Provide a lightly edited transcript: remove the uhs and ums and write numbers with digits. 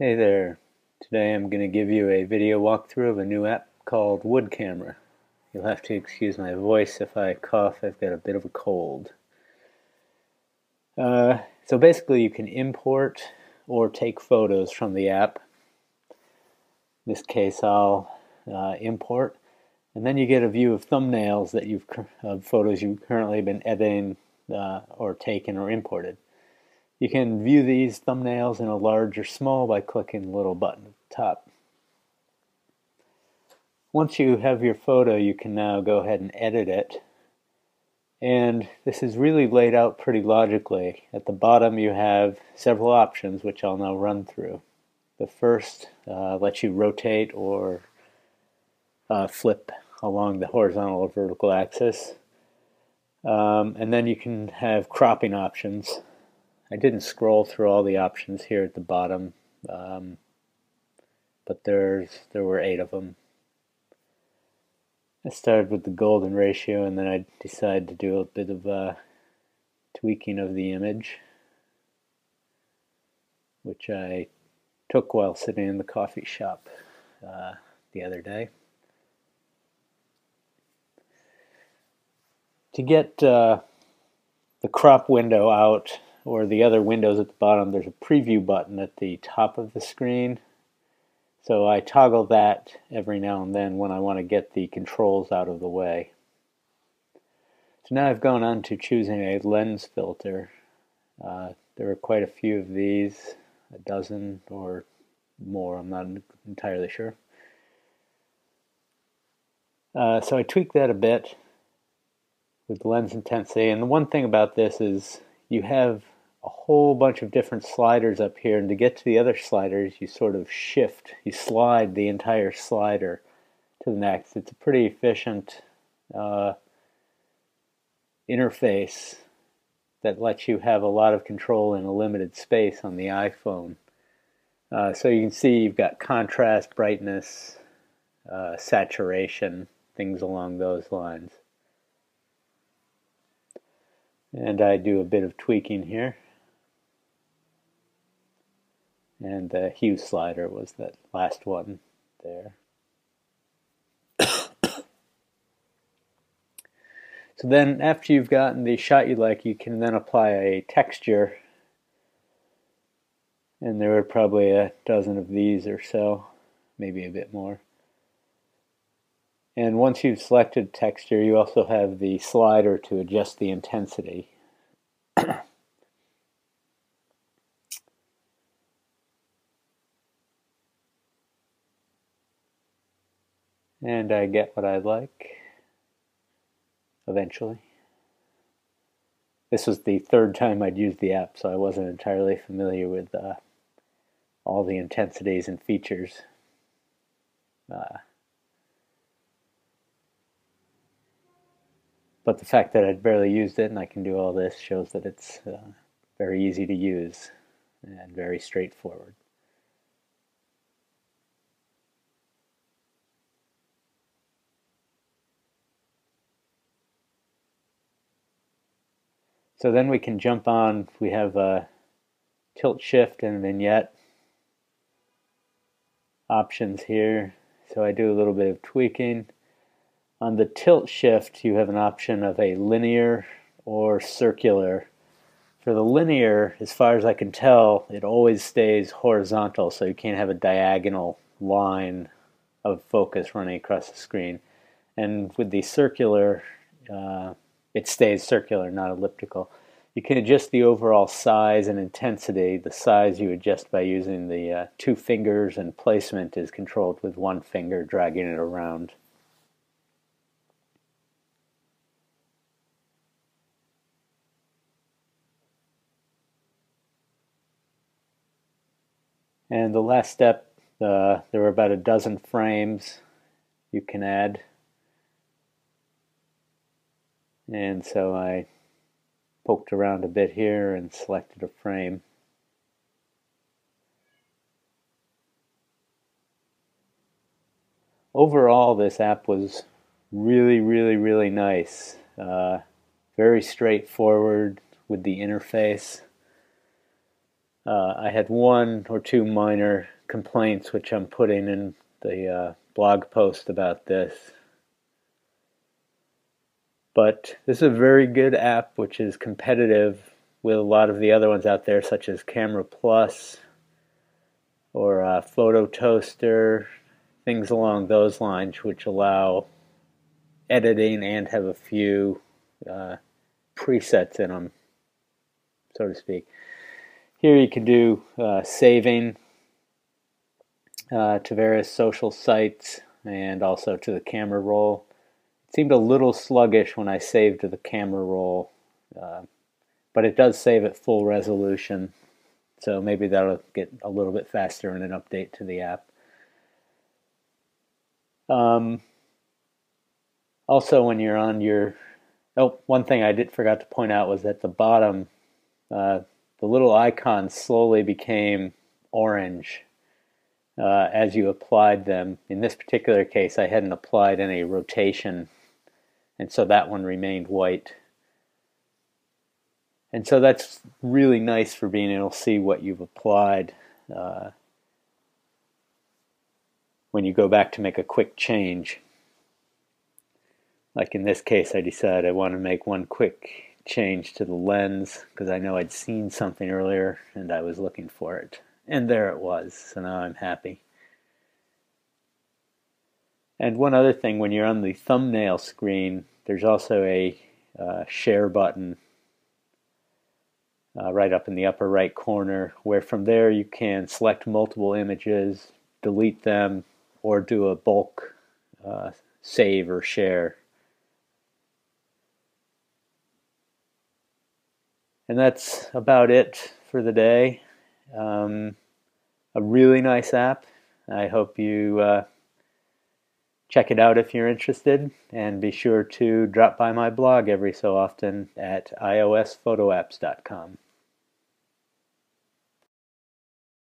Hey there. Today I'm going to give you a video walkthrough of a new app called Wood Camera. You'll have to excuse my voice if I cough. I've got a bit of a cold. So basically you can import or take photos from the app. In this case I'll import, and then you get a view of thumbnails that of photos you've currently been editing or taken or imported. You can view these thumbnails in a large or small by clicking the little button at the top. Once you have your photo, you can now go ahead and edit it. And this is really laid out pretty logically. At the bottom you have several options, which I'll now run through. The first lets you rotate or flip along the horizontal or vertical axis. And then you can have cropping options. I didn't scroll through all the options here at the bottom, but there were 8 of them. I started with the golden ratio, and then I decided to do a bit of tweaking of the image, which I took while sitting in the coffee shop the other day. To get the crop window out, or the other windows at the bottom, there's a preview button at the top of the screen. So I toggle that every now and then when I want to get the controls out of the way. So now I've gone on to choosing a lens filter. There are quite a few of these, a dozen or more, I'm not entirely sure. So I tweaked that a bit with lens intensity, and the one thing about this is you have a whole bunch of different sliders up here, and to get to the other sliders you sort of you slide the entire slider to the next. It's a pretty efficient interface that lets you have a lot of control in a limited space on the iPhone. So you can see you've got contrast, brightness, saturation, things along those lines. And I do a bit of tweaking here. And the hue slider was that last one there. So then after you've gotten the shot you like, you can then apply a texture. And there are probably a dozen of these or so, maybe a bit more. And once you've selected texture, you also have the slider to adjust the intensity. And I get what I like eventually. This was the third time I'd used the app, so I wasn't entirely familiar with all the intensities and features. But the fact that I'd barely used it and I can do all this shows that it's very easy to use and very straightforward. So then we can jump on. We have a tilt shift and vignette options here. So I do a little bit of tweaking. On the tilt shift, you have an option of a linear or circular. For the linear, as far as I can tell, it always stays horizontal, so you can't have a diagonal line of focus running across the screen. And with the circular, it stays circular, not elliptical. You can adjust the overall size and intensity. The size you adjust by using the 2 fingers, and placement is controlled with 1 finger, dragging it around. And the last step, there were about a dozen frames you can add. And so I poked around a bit here and selected a frame. Overall, this app was really nice. Very straightforward with the interface. I had one or two minor complaints, which I'm putting in the blog post about this. But this is a very good app, which is competitive with a lot of the other ones out there, such as Camera Plus or Photo Toaster, things along those lines, which allow editing and have a few presets in them, so to speak. Here you can do saving to various social sites and also to the camera roll. It seemed a little sluggish when I saved to the camera roll, but it does save at full resolution, so maybe that'll get a little bit faster in an update to the app. Also, when you're on your... Oh, one thing I forgot to point out was at the bottom, the little icons slowly became orange as you applied them. In this particular case, I hadn't applied any rotation, and so that one remained white. And so that's really nice for being able to see what you've applied when you go back to make a quick change. Like in this case, I decided I want to make one quick change to the lens because I know I'd seen something earlier and I was looking for it. And there it was, so now I'm happy. And one other thing, when you're on the thumbnail screen, there's also a share button right up in the upper right corner, where from there you can select multiple images, delete them, or do a bulk save or share. And that's about it for the day. A really nice app. I hope you check it out if you're interested, and be sure to drop by my blog every so often at iosphotoapps.com.